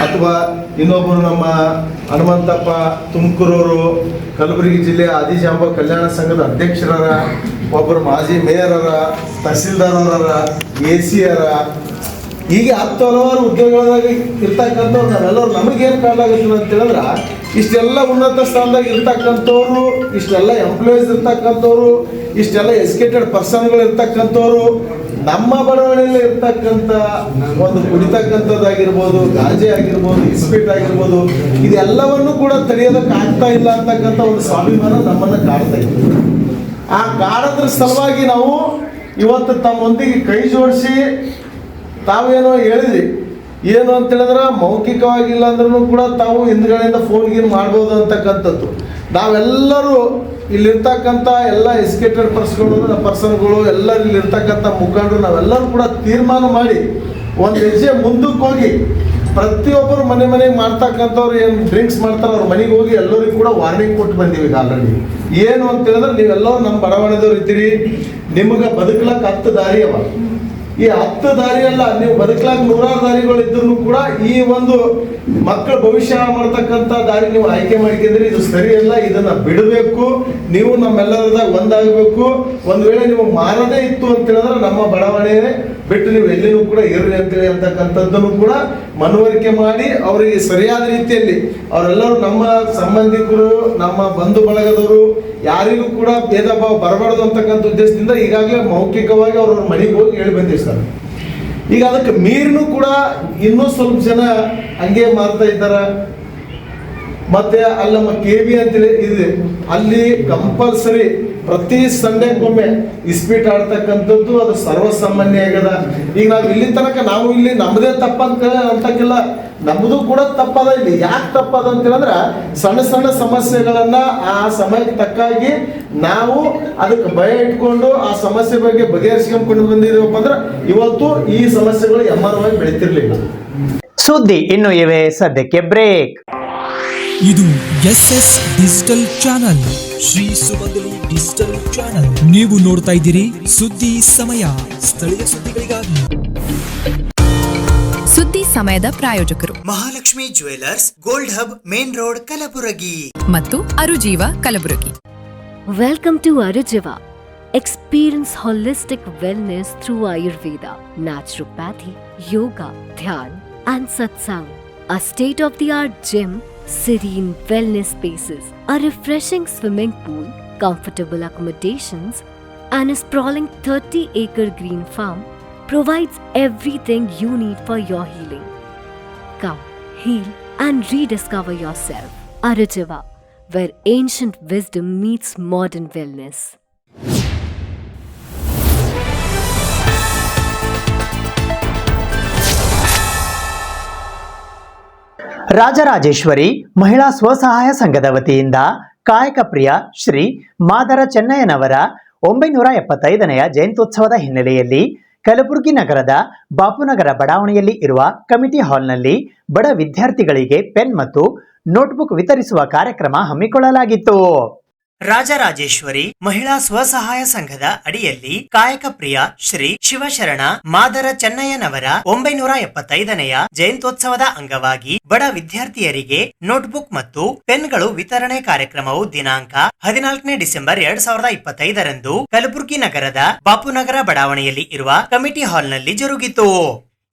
ಅಥವಾ ಇನ್ನೊಬ್ಬರು ನಮ್ಮ ಹನುಮಂತಪ್ಪ ತುಮಕೂರವರು ಕಲಬುರಗಿ ಜಿಲ್ಲೆ ಆದಿಜಾಂಬ ಕಲ್ಯಾಣ ಸಂಘದ ಅಧ್ಯಕ್ಷರಾರ, ಒಬ್ಬರು ಮಾಜಿ ಮೇಯರ್ ಅರ, ತಹಸೀಲ್ದಾರ್ ಅವರ, AC ಅರ, ಹೀಗೆ ಹಲವಾರು ಉದ್ಯೋಗಗಳಾಗ ಇರ್ತಕ್ಕಂಥವ್ರು ನಾವೆಲ್ಲರೂ ನಮಗೇನು ಕಾಣಲಾಗುತ್ತೆ ಅಂತ ಹೇಳಿದ್ರೆ ಇಷ್ಟೆಲ್ಲ ಉನ್ನತ ಸ್ಥಾನದಾಗ ಇರ್ತಕ್ಕಂಥವ್ರು, ಇಷ್ಟೆಲ್ಲ ಎಂಪ್ಲಾಯೀಸ್ ಇರ್ತಕ್ಕಂಥವ್ರು, ಇಷ್ಟೆಲ್ಲ ಎಜುಕೇಟೆಡ್ ಪರ್ಸನ್ಗಳು ಇರ್ತಕ್ಕಂಥವ್ರು ನಮ್ಮ ಬಡಾವಣೆಯಲ್ಲಿ ಇರ್ತಕ್ಕಂಥ ಒಂದು ಕುಡಿತಕ್ಕಂಥದ್ದಾಗಿರ್ಬೋದು, ಗಾಂಜೆ ಆಗಿರ್ಬೋದು, ಇಸ್ಪೀಟ್ ಆಗಿರ್ಬೋದು, ಇದೆಲ್ಲವನ್ನು ಕೂಡ ತಡೆಯೋದಕ್ಕೆ ಆಗ್ತಾ ಇಲ್ಲ ಅಂತಕ್ಕಂಥ ಒಂದು ಸ್ವಾಭಿಮಾನ ನಮ್ಮನ್ನು ಕಾಡ್ತಾ ಇತ್ತು. ಆ ಕಾಡೋದ್ರ ಸಲುವಾಗಿ ನಾವು ಇವತ್ತು ತಮ್ಮೊಂದಿಗೆ ಕೈ ಜೋಡಿಸಿ ತಾವೇನೋ ಹೇಳಿದ್ರಿ, ಏನು ಅಂತ ಹೇಳಿದ್ರೆ ಮೌಖಿಕವಾಗಿಲ್ಲ ಅಂದ್ರೂ ಕೂಡ ತಾವು ಹಿಂದ್ಗಡೆಯಿಂದ ಫೋನ್ಗೇನು ಮಾಡ್ಬೋದು ಅಂತಕ್ಕಂಥದ್ದು. ನಾವೆಲ್ಲರೂ ಇಲ್ಲಿರ್ತಕ್ಕಂಥ ಎಲ್ಲ ಎಜುಕೇಟೆಡ್ ಪರ್ಸನ್ಗಳು ಎಲ್ಲರೂ ಇಲ್ಲಿರ್ತಕ್ಕಂಥ ಮುಖಂಡರು ನಾವೆಲ್ಲರೂ ಕೂಡ ತೀರ್ಮಾನ ಮಾಡಿ ಒಂದು ಹೆಜ್ಜೆ ಮುಂದಕ್ಕೆ ಹೋಗಿ ಪ್ರತಿಯೊಬ್ಬರು ಮನೆಗೆ ಮಾಡ್ತಕ್ಕಂಥವ್ರು ಏನು ಡ್ರಿಂಕ್ಸ್ ಮಾಡ್ತಾರೆ ಅವ್ರ ಮನೆಗೆ ಹೋಗಿ ಎಲ್ಲರಿಗೂ ಕೂಡ ವಾರ್ನಿಂಗ್ ಕೊಟ್ಟು ಬಂದೀವಿ ಈಗ ಆಲ್ರೆಡಿ. ಏನು ಅಂತ ಹೇಳಿದ್ರೆ ನೀವೆಲ್ಲರೂ ನಮ್ಮ ಬಡಾವಣೆದವ್ರು ಇರ್ತೀರಿ, ನಿಮಗೆ ಬದುಕಲಕ್ಕೆ 10 ದಾರಿ ಅವ. ಈ 10 ದಾರಿಯಲ್ಲ, ನೀವು ಬದುಕಲಾಗ 100 ದಾರಿಗಳು ಇದ್ರೂ ಕೂಡ ಈ ಒಂದು ಮಕ್ಕಳ ಭವಿಷ್ಯ ಮಾಡ್ತಕ್ಕಂಥ ದಾರಿ ನೀವು ಆಯ್ಕೆ ಮಾಡ್ಕೊಂಡ್ರೆ ಇದು ಸರಿಯಲ್ಲ. ಇದನ್ನ ಬಿಡಬೇಕು, ನೀವು ನಮ್ಮೆಲ್ಲರದಾಗ ಒಂದಾಗಬೇಕು. ಒಂದು ವೇಳೆ ನೀವು ಮಾರದೇ ಇತ್ತು ಅಂತ ಹೇಳಿದ್ರೆ ನಮ್ಮ ಬಡಾವಣೆ ಬಿಟ್ಟು ನೀವು ಎಲ್ಲಿನೂ ಕೂಡ ಇರ್ರಿ ಅಂತೇಳಿ ಅಂತಕ್ಕಂಥದ್ದನ್ನು ಕೂಡ ಮನವರಿಕೆ ಮಾಡಿ ಅವರಿಗೆ ಸರಿಯಾದ ರೀತಿಯಲ್ಲಿ ಅವರೆಲ್ಲರೂ ನಮ್ಮ ಸಂಬಂಧಿಕರು, ನಮ್ಮ ಬಂಧು ಬಳಗದವರು ಯಾರಿಗೂ ಕೂಡ ಭೇದ ಭಾವ ಬರಬಾರ್ದು ಅಂತಕ್ಕಂಥ ಉದ್ದೇಶದಿಂದ ಈಗಾಗಲೇ ಮೌಖಿಕವಾಗಿ ಅವ್ರವ್ರ ಮನೆಗೆ ಹೋಗಿ ಹೇಳಿ ಬಂದಿವಿ ಸರ್. ಈಗ ಅದಕ್ಕೆ ಮೀರಿನೂ ಕೂಡ ಇನ್ನೂ ಸ್ವಲ್ಪ ಜನ ಹಂಗೆ ಮಾಡ್ತಾ ಇದ್ದಾರ. ಮತ್ತೆ ಅಲ್ಲಿ ನಮ್ಮ KB ಅಂತೇಳಿ ಇದೆ, ಅಲ್ಲಿ ಕಂಪಲ್ಸರಿ ಪ್ರತಿ ಸಂಡೇಗೊಮ್ಮೆ ಇಸ್ಪೀಟ್ ಆಡ್ತಕ್ಕಂಥದ್ದು ಅದು ಸರ್ವಸಾಮಾನ್ಯ ಆಗ್ಯದ. ಈಗ ನಾವು ಇಲ್ಲಿ ತನಕ ನಾವು ಇಲ್ಲಿ ನಮ್ಮದೇ ತಪ್ಪಂತ ಅಂತಕ್ಕಿಲ್ಲ, ನಮ್ಮದು ಕೂಡ ತಪ್ಪದ. ಇಲ್ಲಿ ಯಾಕೆ ತಪ್ಪದ ಅಂತ ಹೇಳಿದ್ರೆ ಸಣ್ಣ ಸಣ್ಣ ಸಮಸ್ಯೆಗಳನ್ನ ಆ ಸಮಯಕ್ಕೆ ತಕ್ಕಾಗಿ ನಾವು ಅದಕ್ಕೆ ಭಯ ಇಟ್ಕೊಂಡು ಆ ಸಮಸ್ಯೆ ಬಗ್ಗೆ ಬಗೆಹರಿಸ್ಕೊಂಡು ಬಂದಿದ್ದೀವಪ್ಪ ಅಂದ್ರೆ ಇವತ್ತು ಈ ಸಮಸ್ಯೆಗಳು ಎಮ್ಮರವಾಗಿ ಬೆಳೀತಿರ್ಲಿಲ್ಲ. ಸುದ್ದಿ ಇನ್ನು ಇವೆ, ಸದ್ಯಕ್ಕೆ ಬ್ರೇಕ್. ಇದು SS ಡಿಜಿಟಲ್ ಚಾನಲ್, ಶ್ರೀ ಸುಮಂಗಲಿ ಡಿಜಿಟಲ್ ಚಾನಲ್. ನೀವು ನೋಡ್ತಾ ಇದ್ದೀರಿ ಸುದ್ದಿ ಸಮಯ, ಸ್ಥಳೀಯ ಸುದ್ದಿಗಳಿಗಾಗಿ. ಸುದ್ದಿ ಸಮಯದ ಪ್ರಾಯೋಜಕರು Mahalakshmi jewellers, gold hub, main road, Kalaburagi ಮತ್ತು ಅರುಜೀವ Kalaburagi. Welcome to Arujiva. Experience holistic wellness through Ayurveda, naturopathy, yoga, dhyan, and satsang. A state-of-the-art gym, serene wellness spaces, a refreshing swimming pool, comfortable accommodations, and a sprawling 30-acre green farm provides everything you need for your healing. Come, heal, and rediscover yourself. Arujiva, where ancient wisdom meets modern wellness. Rajarajeshwari ಮಹಿಳಾ ಸ್ವಸಹಾಯ ಸಂಘದ ವತಿಯಿಂದ ಕಾಯಕ ಪ್ರಿಯ ಶ್ರೀ ಮಾದರ ಚೆನ್ನಯ್ಯನವರ 975ನೆಯ ಜಯಂತ್ಯೋತ್ಸವದ ಹಿನ್ನೆಲೆಯಲ್ಲಿ ಕಲಬುರಗಿ ನಗರದ ಬಾಪುನಗರ ಬಡಾವಣೆಯಲ್ಲಿ ಇರುವ committee ಹಾಲ್ನಲ್ಲಿ ಬಡ ವಿದ್ಯಾರ್ಥಿಗಳಿಗೆ ಪೆನ್ ಮತ್ತು ನೋಟ್ಬುಕ್ ವಿತರಿಸುವ ಕಾರ್ಯಕ್ರಮ ಹಮ್ಮಿಕೊಳ್ಳಲಾಗಿತ್ತು. ರಾಜರಾಜೇಶ್ವರಿ ಮಹಿಳಾ ಸ್ವಸಹಾಯ ಸಂಘದ ಅಡಿಯಲ್ಲಿ ಕಾಯಕ ಪ್ರಿಯ ಶ್ರೀ ಶಿವಶರಣ ಮಾದರ ಚೆನ್ನಯ್ಯನವರ 975ನೆಯ ಜಯಂತ್ಯೋತ್ಸವದ ಅಂಗವಾಗಿ ಬಡ ವಿದ್ಯಾರ್ಥಿಯರಿಗೆ ನೋಟ್ಬುಕ್ ಮತ್ತು ಪೆನ್ಗಳು ವಿತರಣೆ ಕಾರ್ಯಕ್ರಮವು ದಿನಾಂಕ 14 ಡಿಸೆಂಬರ್ 2025ರಂದು ಕಲಬುರಗಿ ನಗರದ ಬಾಪುನಗರ ಬಡಾವಣೆಯಲ್ಲಿ ಇರುವ ಕಮಿಟಿ ಹಾಲ್ನಲ್ಲಿ ಜರುಗಿತು.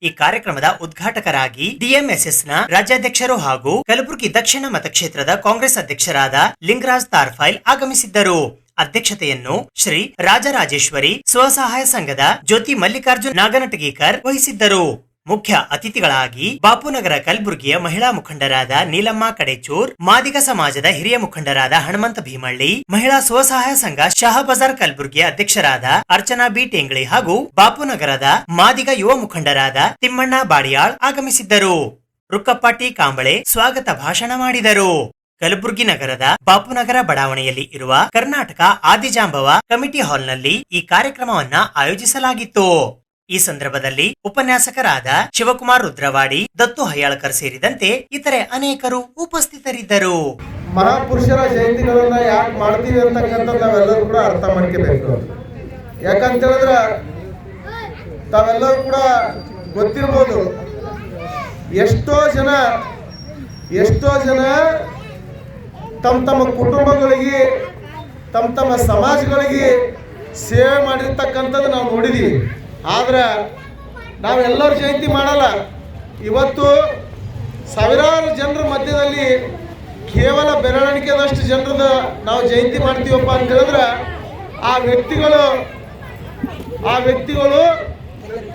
ಈ ಕಾರ್ಯಕ್ರಮದ ಉದ್ಘಾಟಕರಾಗಿ DMSSನ ರಾಜ್ಯಾಧ್ಯಕ್ಷರು ಹಾಗೂ ಕಲಬುರಗಿ ದಕ್ಷಿಣ ಮತಕ್ಷೇತ್ರದ ಕಾಂಗ್ರೆಸ್ ಅಧ್ಯಕ್ಷರಾದ ಲಿಂಗರಾಜ್ ತಾರ್ಫೈಲ್ ಆಗಮಿಸಿದ್ದರು. ಅಧ್ಯಕ್ಷತೆಯನ್ನು ಶ್ರೀ ರಾಜರಾಜೇಶ್ವರಿ ಸ್ವಸಹಾಯ ಸಂಘದ ಜ್ಯೋತಿ ಮಲ್ಲಿಕಾರ್ಜುನ್ ನಾಗನಟಗೀಕರ್ ವಹಿಸಿದ್ದರು. ಮುಖ್ಯ ಅತಿಥಿಗಳಾಗಿ ಬಾಪುನಗರ ಕಲಬುರಗಿಯ ಮಹಿಳಾ ಮುಖಂಡರಾದ ನೀಲಮ್ಮ ಕಡೆಚೂರ್, ಮಾದಿಗ ಸಮಾಜದ ಹಿರಿಯ ಮುಖಂಡರಾದ ಹನುಮಂತ ಭೀಮಳ್ಳಿ, ಮಹಿಳಾ ಸ್ವಸಹಾಯ ಸಂಘ ಶಹಬಜಾರ್ ಕಲಬುರಗಿಯ ಅಧ್ಯಕ್ಷರಾದ ಅರ್ಚನಾ ಬಿ ಟೇಂಗ್ಳಿ ಹಾಗೂ ಬಾಪುನಗರದ ಮಾದಿಗ ಯುವ ಮುಖಂಡರಾದ ತಿಮ್ಮಣ್ಣ ಬಾಡಿಯಾಳ್ ಆಗಮಿಸಿದ್ದರು. ರುಕ್ಕಪ್ಪ ಟಿ ಕಾಂಬಳೆ ಸ್ವಾಗತ ಭಾಷಣ ಮಾಡಿದರು. ಕಲಬುರಗಿ ನಗರದ ಬಾಪುನಗರ ಬಡಾವಣೆಯಲ್ಲಿ ಇರುವ ಕರ್ನಾಟಕ ಆದಿಜಾಂಬವ ಕಮಿಟಿ ಹಾಲ್ನಲ್ಲಿ ಈ ಕಾರ್ಯಕ್ರಮವನ್ನ ಆಯೋಜಿಸಲಾಗಿತ್ತು. ಈ ಸಂದರ್ಭದಲ್ಲಿ ಉಪನ್ಯಾಸಕರಾದ ಶಿವಕುಮಾರ್ ರುದ್ರವಾಡಿ, ದತ್ತು ಹಯ್ಯಾಳ್ಕರ್ ಸೇರಿದಂತೆ ಇತರೆ ಅನೇಕರು ಉಪಸ್ಥಿತರಿದ್ದರು. ಮಹಾಪುರುಷರ ಜಯಂತಿಗಳನ್ನ ಯಾಕೆ ಮಾಡ್ತೀವಿ ಅಂತಕ್ಕಂಥ ನಾವೆಲ್ಲರೂ ಕೂಡ ಅರ್ಥ ಮಾಡ್ಕೋಬೇಕು. ಯಾಕಂತ ಹೇಳಿದ್ರೆ ತಾವೆಲ್ಲರೂ ಕೂಡ ಗೊತ್ತಿರ್ಬೋದು, ಎಷ್ಟೋ ಜನ ತಮ್ಮ ಕುಟುಂಬಗಳಿಗೆ ತಮ್ಮ ಸಮಾಜಗಳಿಗೆ ಸೇವೆ ಮಾಡಿರ್ತಕ್ಕಂಥದ್ದು ನಾವು ನೋಡಿದೀವಿ. ಆದ್ರೆ ನಾವೆಲ್ಲರ ಜಯಂತಿ ಮಾಡಲ್ಲ. ಇವತ್ತು ಸಾವಿರಾರು ಜನರ ಮಧ್ಯದಲ್ಲಿ ಕೇವಲ ಬೆರಳಿಕೆದಷ್ಟು ಜನರದ ನಾವು ಜಯಂತಿ ಮಾಡ್ತೀವಪ್ಪ ಅಂತ ಹೇಳಿದ್ರೆ ಆ ವ್ಯಕ್ತಿಗಳು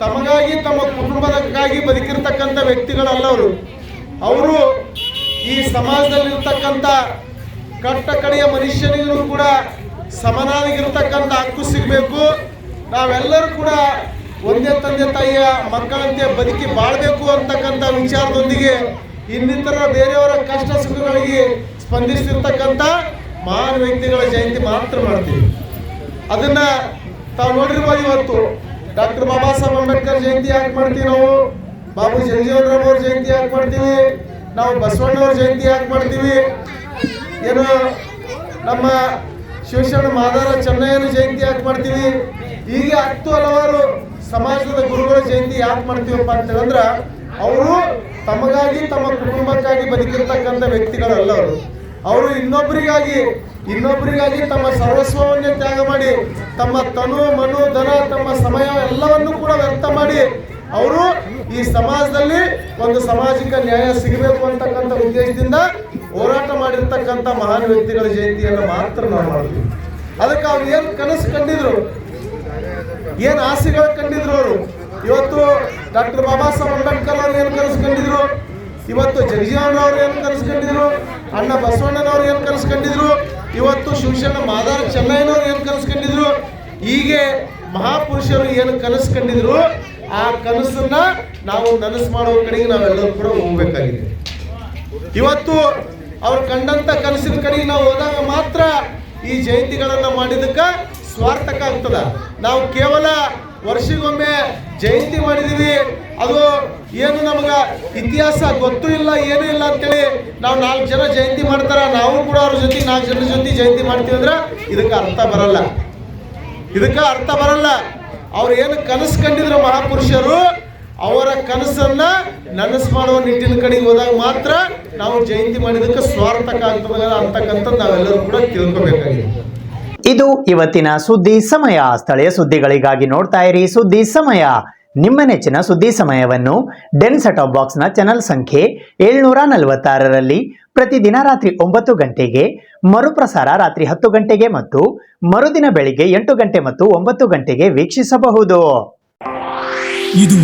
ತಮಗಾಗಿ ತಮ್ಮ ಕುಟುಂಬದಕ್ಕಾಗಿ ಬದುಕಿರ್ತಕ್ಕಂಥ ವ್ಯಕ್ತಿಗಳಲ್ಲ. ಅವರು ಈ ಸಮಾಜದಲ್ಲಿರ್ತಕ್ಕಂಥ ಕಟ್ಟ ಕಡೆಯ ಮನುಷ್ಯನಿಗೂ ಕೂಡ ಸಮನಾಗಿರ್ತಕ್ಕಂಥ ಹಕ್ಕು ಸಿಗಬೇಕು. ನಾವೆಲ್ಲರೂ ಕೂಡ ಒಂದೇ ತಂದೆ ತಾಯಿಯ ಮಕ್ಕಳಂತೆ ಬದುಕಿ ಬಾಳಬೇಕು ಅಂತಕ್ಕಂಥ ವಿಚಾರದೊಂದಿಗೆ ಇನ್ನಿತರ ಬೇರೆಯವರ ಕಷ್ಟ ಸುಖಗಳಿಗೆ ಸ್ಪಂದಿಸ್ತಿರ್ತಕ್ಕಂಥ ಮಹಾನ್ ವ್ಯಕ್ತಿಗಳ ಜಯಂತಿ ಮಾತ್ರ ಮಾಡ್ತೀವಿ. ಅದನ್ನ ತಾವು ನೋಡಿರ್ಬೋದು. ಇವತ್ತು ಡಾಕ್ಟರ್ ಬಾಬಾ ಸಾಹೇಬ್ ಅಂಬೇಡ್ಕರ್ ಜಯಂತಿ ಯಾಕೆ ಮಾಡ್ತೀವಿ, ನಾವು ಬಾಬು ಜಗಜೀವನ್ ರಾಮ್ ಅವ್ರ ಜಯಂತಿ ಯಾಕೆ ಮಾಡ್ತೀವಿ, ನಾವು ಬಸವಣ್ಣವ್ರ ಜಯಂತಿ ಯಾಕೆ ಮಾಡ್ತೀವಿ, ಏನು ನಮ್ಮ ಶಿವಶರಣ ಮಾದಾರ ಚೆನ್ನಯ್ಯನ ಜಯಂತಿ ಯಾಕೆ ಮಾಡ್ತೀವಿ, ಹೀಗೆ 10 ಹಲವಾರು ಸಮಾಜದ ಗುರುಗಳ ಜಯಂತಿ ಯಾಕೆ ಮಾಡ್ತೀವಪ್ಪ ಅಂತ ಹೇಳಿದ್ರೆ ಅವರು ತಮಗಾಗಿ ತಮ್ಮ ಕುಟುಂಬಕ್ಕಾಗಿ ಬದುಕಿರ್ತಕ್ಕಂಥ ವ್ಯಕ್ತಿಗಳಲ್ಲ. ಅವರು ಇನ್ನೊಬ್ಬರಿಗಾಗಿ ತಮ್ಮ ಸರ್ವಸ್ವವನ್ನೇ ತ್ಯಾಗ ಮಾಡಿ ತಮ್ಮ ತನು ಮನು ಧನ ತಮ್ಮ ಸಮಯ ಎಲ್ಲವನ್ನೂ ಕೂಡ ವ್ಯರ್ಥ ಮಾಡಿ ಅವರು ಈ ಸಮಾಜದಲ್ಲಿ ಒಂದು ಸಾಮಾಜಿಕ ನ್ಯಾಯ ಸಿಗಬೇಕು ಅಂತಕ್ಕಂಥ ಉದ್ದೇಶದಿಂದ ಹೋರಾಟ ಮಾಡಿರ್ತಕ್ಕಂಥ ಮಹಾನ್ ವ್ಯಕ್ತಿಗಳ ಜಯಂತಿಯನ್ನು ಮಾತ್ರ ನಾವು ಮಾಡ್ತೀವಿ. ಅದಕ್ಕೆ ಅವ್ರು ಏನು ಕನಸು ಕಂಡಿದ್ರು, ಏನು ಆಸೆಗಳು ಕಂಡಿದ್ರು ಅವರು. ಇವತ್ತು ಡಾಕ್ಟರ್ ಬಾಬಾ ಸಾಹೇಬ್ ಅಂಬೇಡ್ಕರ್ ಅವ್ರು ಏನು ಕನಸು ಕಂಡಿದ್ರು, ಇವತ್ತು ಜಗಜೀವನ್ ಅವ್ರು ಏನು ಕನಸು ಕಂಡಿದ್ರು, ಅಣ್ಣ ಬಸವಣ್ಣನವ್ರು ಏನು ಕನಸು ಕಂಡಿದ್ರು, ಇವತ್ತು ಶಿವಶರಣ ಮಾದಾರ ಚೆನ್ನಯ್ಯನವ್ರು ಏನು ಕನಸು ಕಂಡಿದ್ರು, ಹೀಗೆ ಮಹಾಪುರುಷರು ಏನು ಕನಸು ಕಂಡಿದ್ರು ಆ ಕನಸನ್ನ ನಾವು ನನಸು ಮಾಡೋ ಕಡೆಗೆ ನಾವೆಲ್ಲರೂ ಕೂಡ ಹೋಗ್ಬೇಕಾಗಿದೆ. ಇವತ್ತು ಅವ್ರು ಕಂಡಂತ ಕನಸಿನ ಕಡೆಗೆ ನಾವು ಹೋದಾಗ ಮಾತ್ರ ಈ ಜಯಂತಿಗಳನ್ನ ಮಾಡಿದಕ್ಕೆ ಸ್ವಾರ್ಥಕ ಆಗ್ತದ. ನಾವು ಕೇವಲ ವರ್ಷಗೊಮ್ಮೆ ಜಯಂತಿ ಮಾಡಿದೀವಿ, ಅದು ಏನು ನಮಗ ಇತಿಹಾಸ ಗೊತ್ತೂ ಇಲ್ಲ ಏನೂ ಇಲ್ಲ ಅಂತೇಳಿ ನಾವು 4 ಜನ ಜಯಂತಿ ಮಾಡ್ತಾರ, ನಾವು ಕೂಡ ಅವ್ರ ಜೊತೆ 4 ಜನರ ಜೊತೆ ಜಯಂತಿ ಮಾಡ್ತೀವಿ ಅಂದ್ರೆ ಇದಕ್ಕೆ ಅರ್ಥ ಬರಲ್ಲ. ಅವ್ರು ಏನು ಕನಸು ಕಂಡಿದ್ರು ಮಹಾಪುರುಷರು, ಅವರ ಕನಸನ್ನ ನನಸು ಮಾಡುವ ನಿಟ್ಟಿನ ಕಡೆಗೆ ಹೋದಾಗ ಮಾತ್ರ ನಾವು ಜಯಂತಿ ಮಾಡಿದಕ್ಕೆ ಸ್ವಾರ್ಥಕ ಆಗ್ತದ ಅಂತಕ್ಕಂಥದ್ದು ನಾವೆಲ್ಲರೂ ಕೂಡ ತಿಳ್ಕೊಬೇಕಾಗಿದೆ. ಇದು ಇವತ್ತಿನ ಸುದ್ದಿ ಸಮಯ. ಸ್ಥಳೀಯ ಸುದ್ದಿಗಳಿಗಾಗಿ ನೋಡ್ತಾ ಇರಿ ಸುದ್ದಿ ಸಮಯ. ನಿಮ್ಮ ನೆಚ್ಚಿನ ಸುದ್ದಿ ಸಮಯವನ್ನು ಡೆನ್ ಸೆಟ್ ಆಫ್ ಬಾಕ್ಸ್ನ ಚಾನಲ್ ಸಂಖ್ಯೆ 746ರಲ್ಲಿ ಪ್ರತಿದಿನ ರಾತ್ರಿ 9 ಗಂಟೆಗೆ, ಮರುಪ್ರಸಾರ ರಾತ್ರಿ 10 ಗಂಟೆಗೆ ಮತ್ತು ಮರುದಿನ ಬೆಳಿಗ್ಗೆ 8 ಗಂಟೆ ಮತ್ತು 9 ಗಂಟೆಗೆ ವೀಕ್ಷಿಸಬಹುದು. ಇದು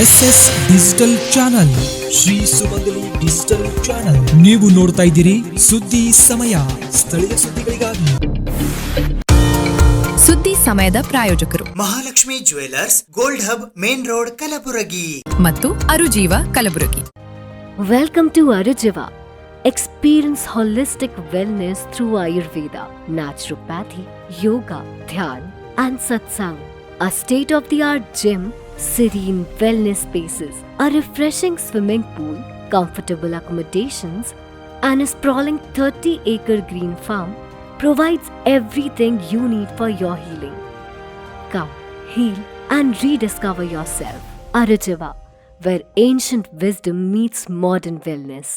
SS ಡಿಜಿಟಲ್ ಚಾನಲ್, ಶ್ರೀ ಸುಮಂಗಲಿ ಡಿಜಿಟಲ್ ಚಾನಲ್. ನೀವು ನೋಡ್ತಾ ಇದ್ದೀರಿ ಸುದ್ದಿ ಸಮಯ, ಸ್ಥಳೀಯ ಸುದ್ದಿಗಳಿಗಾಗಿ. ಸುದ್ದಿ ಸಮಯದ ಪ್ರಾಯೋಜಕರು Mahalakshmi jewellers, gold hub, main road, Kalaburagi ಮತ್ತು ಅರುಜೀವ Kalaburagi. Welcome to Arujiva. Experience holistic wellness through Ayurveda, naturopathy, yoga, dhyan, and satsang. A state-of-the-art gym, serene wellness spaces, a refreshing swimming pool, comfortable accommodations, and a sprawling 30-acre green farm provides everything you need for your healing. Come, heal, and rediscover yourself. Arujiva, where ancient wisdom meets modern wellness.